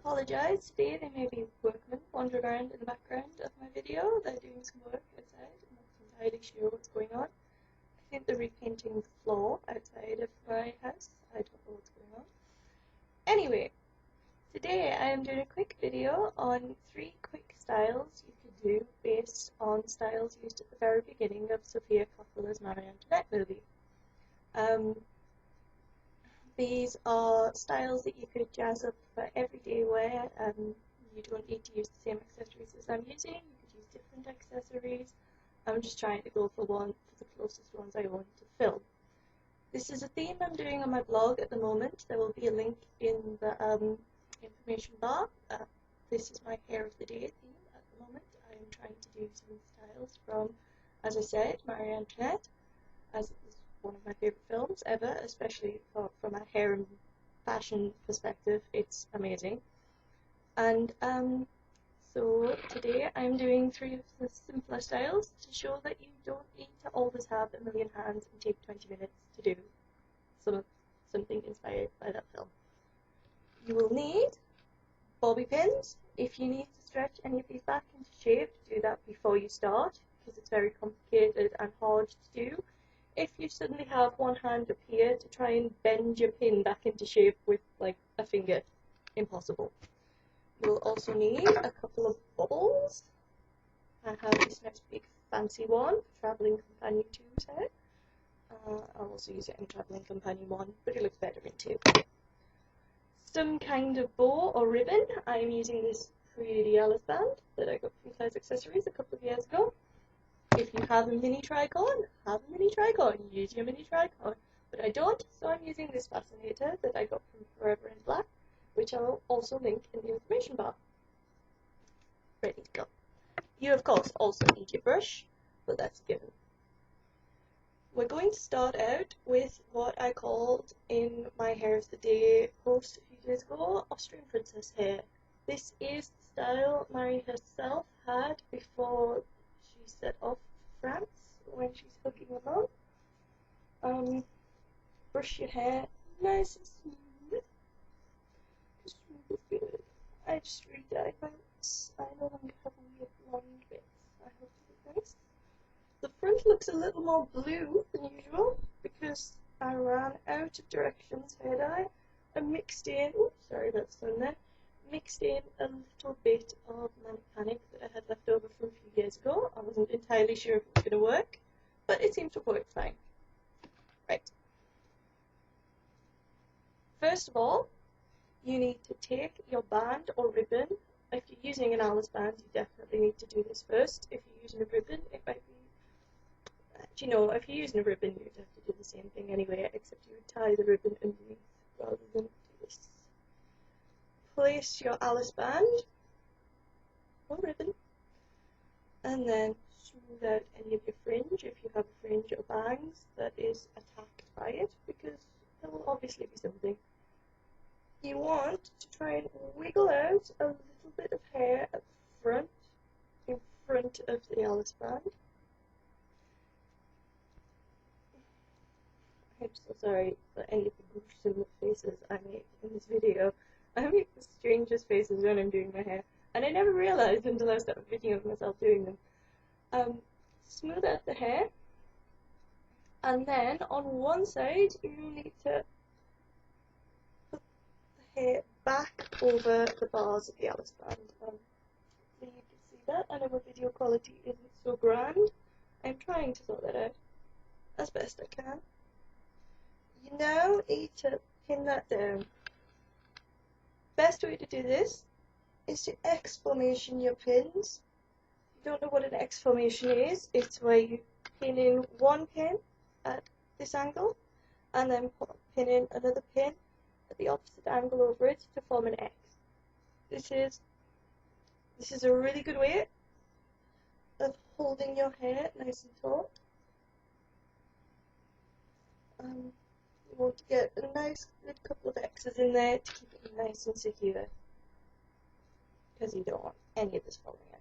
apologise. Today there may be workmen wandering around in the background of my video. They're doing some work outside. I'm not entirely sure what's going on. I think they're repainting the floor outside of my house. I don't know what's going on. Anyway, today I am doing a quick video on 3 quick styles you could do based on styles used at the very beginning of Sofia Coppola's Marie Antoinette movie. These are styles that you could jazz up for everyday wear. You don't need to use the same accessories as I'm using. You could use different accessories. I'm just trying to go for the closest ones I want to film. This is a theme I'm doing on my blog at the moment. There will be a link in the information bar. This is my hair of the day theme at the moment. I am trying to do some styles from, as I said, Marie Antoinette, as it was one of my favourite films ever, especially from a hair and fashion perspective. It's amazing. And so today I'm doing 3 of the simpler styles to show that you don't need to always have a million hands and take 20 minutes to do something inspired by that film. You will need bobby pins. If you need to stretch any of these back into shape, do that before you start, because it's very complicated and hard to do. If you suddenly have one hand up here to try and bend your pin back into shape with like a finger, impossible. You'll also need a couple of bubbles. I have this nice big fancy one, Travelling Companion 2's hair. I'll also use it in Travelling Companion 1, but it looks better in 2. Some kind of bow or ribbon. I'm using this pretty Alice band that I got from Claire's Accessories a couple of years ago. If you have a mini tricon, have a mini tricon. Use your mini tricon. But I don't, so I'm using this fascinator that I got from Forever in Black, which I'll also link in the information bar. Ready to go. You, of course, also need your brush, but that's a given. We're going to start out with what I called in my Hair of the Day post a few days ago, Austrian Princess hair. This is the style Marie herself had before she set off for France when she's hugging her mum. Brush your hair nice and smooth. Smooth good. I just re-dyed my lips. I no longer have weird blonde bits. I hope it looks nice. The front looks a little more blue than usual because I ran out of directions hair dye and mixed in, sorry about the sun there, mixed in a little bit of Manic Panic that I had left over from a few years ago. I wasn't entirely sure if it was going to work, but it seemed to work fine. Right. First of all, you need to take your band or ribbon. If you're using an Alice band, you definitely need to do this first. If you're using a ribbon, it might be, you know, if you're using a ribbon, you'd have to do the same thing anyway, except you would tie the ribbon underneath rather than do this. Place your Alice band or ribbon, and then smooth out any of your fringe, if you have a fringe or bangs that is attacked by it, because there will obviously be something. You want to try and wiggle out a little bit of hair at the front, in front of the Alice band. I'm so sorry for any of the gruesome faces I make in this video. I make the strangest faces when I'm doing my hair, and I never realised until I started videoing of myself doing them. Smooth out the hair, and then on one side you need to put the hair back over the bars of the Alice band. So you can see that. I know my video quality isn't so grand. I'm trying to sort that out as best I can. You now need to pin that down. Best way to do this is to exclamation your pins. If you don't know what an exclamation is, it's where you pin in one pin at this angle and then pin in another pin at the opposite angle over it to form an X. This is a really good way of holding your hair nice and taut. You want to get a nice good couple of X's in there to keep it nice and secure, because you don't want any of this falling out.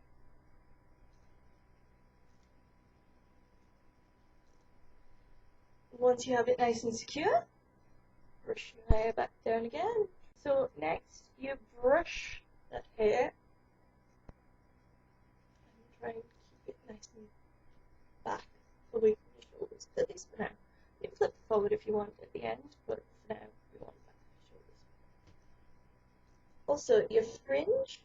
Once you have it nice and secure, brush your hair back down again, So next you brush that hair and try and keep it nice and back away from your shoulders, at least for now. You can flip it forward if you want at the end, but for now we want back of your shoulders. Also, your fringe,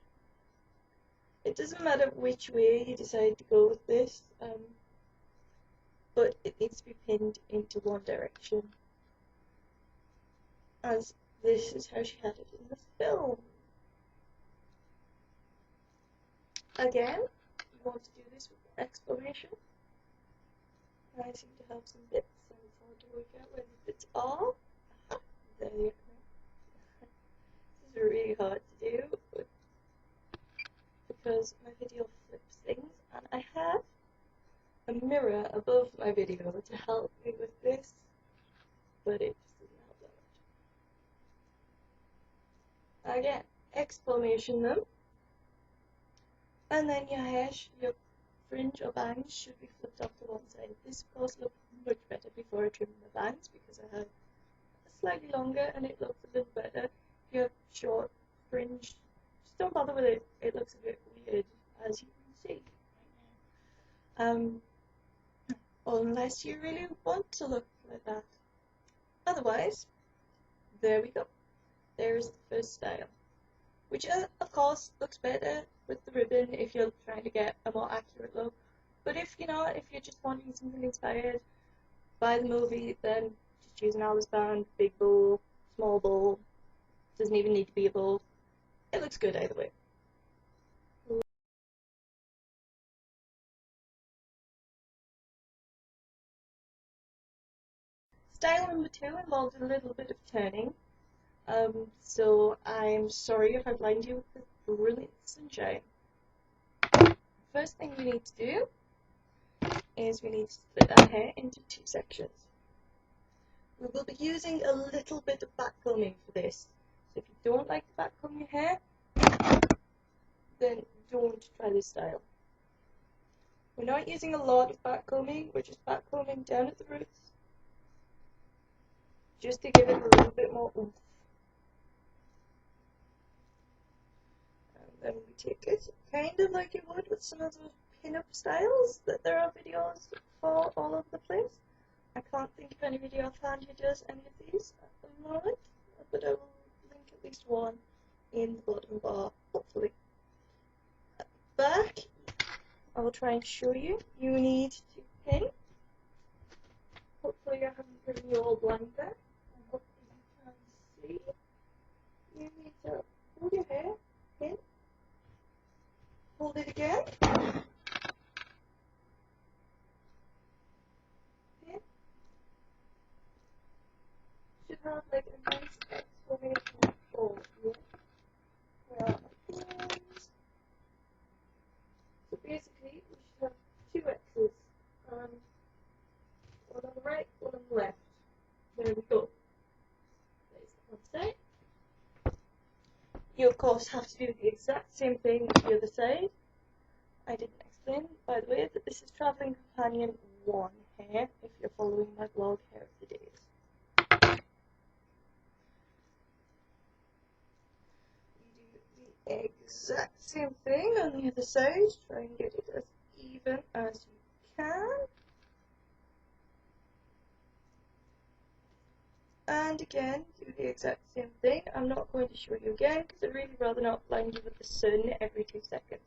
it doesn't matter which way you decide to go with this, but it needs to be pinned into one direction, as this is how she had it in the film. Again, you want to do this with the exclamation. I seem to have some bits, and it's hard to work out where the bits are. Aha, there you go. This is really hard to do because my video flips things, and I have a mirror above my video to help me with this, but it just doesn't help that much. Again, exclamation them, and then your hair, your fringe or bangs should be flipped off to one side. This of course looked much better before I trimmed the bangs because I had slightly longer and it looks a little better. Your short fringe, just don't bother with it. It looks a bit weird, as you can see right now. Unless you really want to look like that. Otherwise, there we go. There's the first style, which of course looks better with the ribbon if you're trying to get a more accurate look. But if you're not, if you're just wanting something inspired by the movie, then just use an Alice band, big bow, small bow. Doesn't even need to be a bow. It looks good either way. Style number 2 involves a little bit of turning. So I'm sorry if I blind you with this brilliant sunshine. First thing we need to do is we need to split our hair into 2 sections. We will be using a little bit of backcombing for this. So if you don't like to backcomb your hair, then don't try this style. We're not using a lot of backcombing, we're just backcombing down at the roots, just to give it a little bit more oomph. And then we take it kind of like you would with some of those pin-up styles that there are videos for all over the place. I can't think of any video offhand who does any of these at the moment, but I will link at least one in the bottom bar, hopefully. At the back, I will try and show you. You need to pin. Hopefully I haven't given you all blind there. And hopefully you can see. You need to hold your hair, pin, hold it again, pin. Should have like a nice exclamation fold here. Where are my pins? So basically we should have 2 X's. One on the right, one on the left. There we go. There's the one side. You of course have to do the exact same thing with the other side. I didn't explain, by the way, that this is Travelling Companion 1 hair, if you're following my blog Hair of the Days. You do the exact same thing on the other side, try and get it as even as you can. And again, do the exact same thing. I'm not going to show you again because I'd really rather not blind you with the sun every 2 seconds.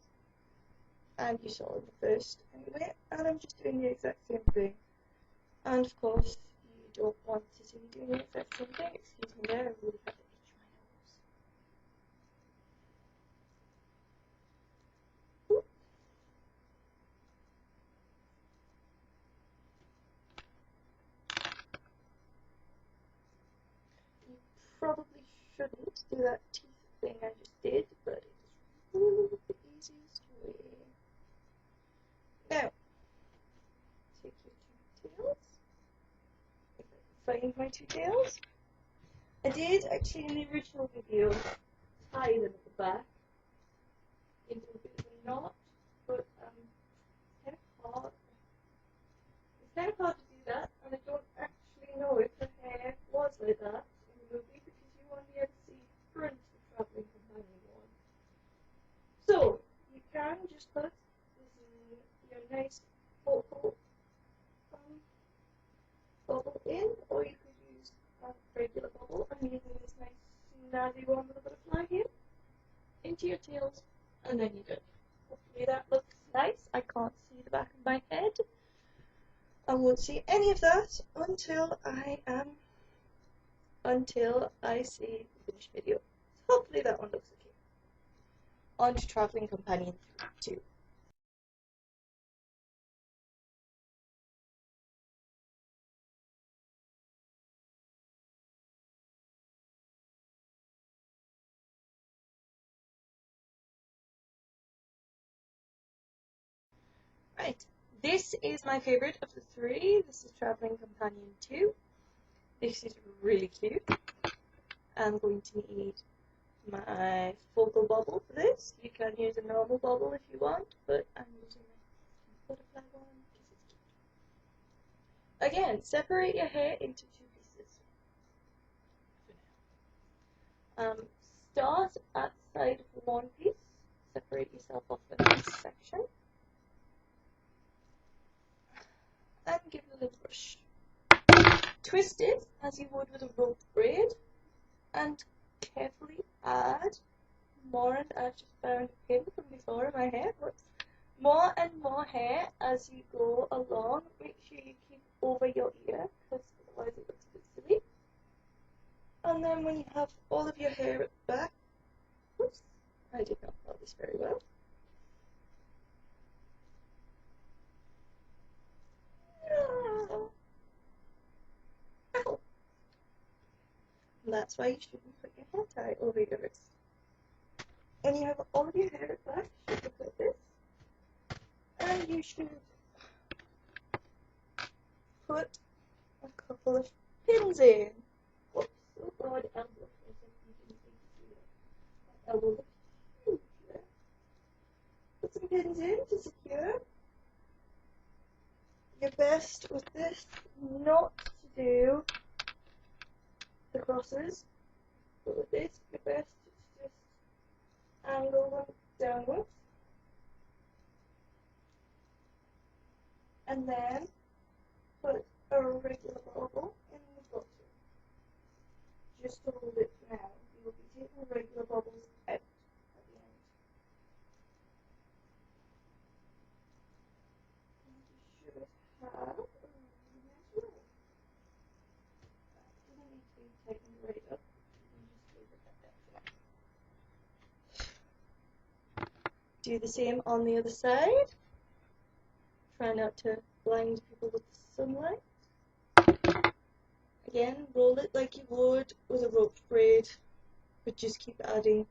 And you saw in the first anyway, and I'm just doing the exact same thing. And of course, you don't want to see me doing the exact same thing. Excuse me there, I really have to itch my nose. You probably shouldn't do that teeth thing I just did, but it's really the easiest way. Now, take your 2 tails. If I can find my 2 tails. I did actually in the original video tie them at the back into a bit of a knot, but it's kind of hard. It's kind of hard to do that, and I don't actually know if the hair was like that in the movie because you only ever see front snazzy one with a butterfly here into your tails, and then you're done. Hopefully that looks nice. I can't see the back of my head. I won't see any of that until I see the finished video. So hopefully that one looks okay. On to Travelling Companion 2. Right, this is my favourite of the three. This is Travelling Companion 2. This is really cute. I'm going to need my focal bubble for this. You can use a normal bubble if you want, but I'm using a butterfly one because it's cute. Again, separate your hair into two pieces for now. Start at the side of one piece, separate yourself off the next section, and give it a little brush. Twist it as you would with a rope braid, and carefully add more, and I've just found a pin from before in my hair. Whoops. More and more hair as you go along. Make sure you keep over your ear, because otherwise it looks a bit silly. And then when you have all of your hair back, whoops, I did not follow this very well. Ow. And that's why you shouldn't put your hair tie over your wrist. And you have all of your hair back, you should look like this. And you should put a couple of pins in. Whoops, oh god, elbow. You didn't see that. My elbow looks huge there. Put some pins in to secure. Your best with this not to do the crosses, but with this, your best is just angle them downwards. And then put a regular bubble in the bottom. Just to hold it for now. You will be taking regular bubbles out at the end. And you should have a really nice roll. That doesn't need to be tightened right up. You can just leave it like that for now. Do the same on the other side. Try not to blind people with the sunlight. Again, roll it like you would with a rope braid, but just keep adding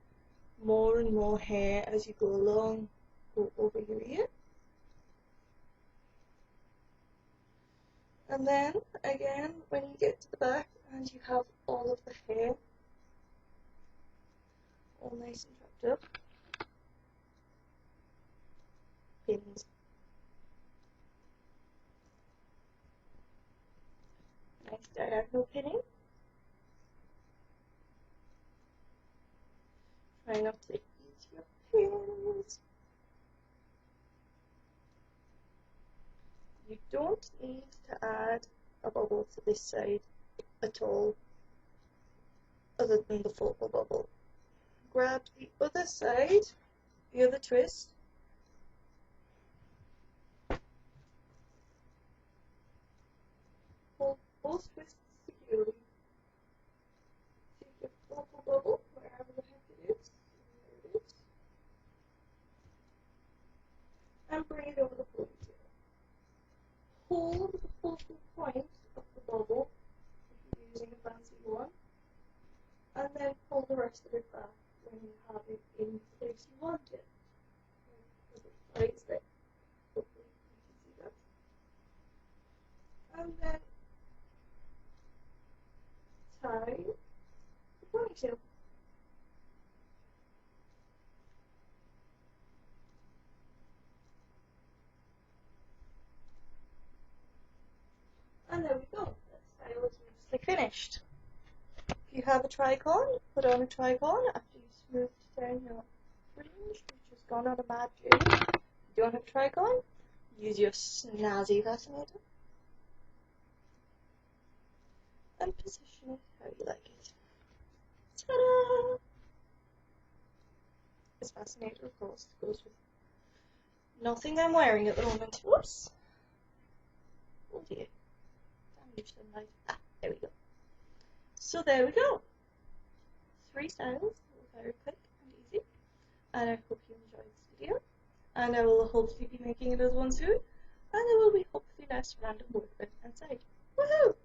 more and more hair as you go along. Go over your ear. And then, again, when you get to the back and you have all of the hair all nice and wrapped up, pins. Nice diagonal pinning. Try not to eat your pins. You don't need to add a bubble to this side at all, other than the focal bubble. Grab the other side, the other twist, hold both twists securely. Take your focal bubble, wherever the heck it is, there it is, and bring it over the ponytail. Hold the focal point of the bubble, if you're using a fancy one, and then pull the rest of it back when you have it in the place you want it. Like there. Hopefully you can see that. And then tie the ponytail. And there we go. That style is mostly finished. If you have a tricon, put on a tricon after you've smoothed down your fringe, which has gone on a mad journey. If you don't have a tricon, use your snazzy fascinator and position it how you like it. Ta-da! It's fascinating, of course. It goes with nothing I'm wearing at the moment. Whoops! Oh dear. Damage the light. Ah, there we go. So there we go. 3 styles. Very quick and easy. And I hope you enjoyed this video. And I will hopefully be making another one soon. And there will be hopefully less random movement outside. Woohoo!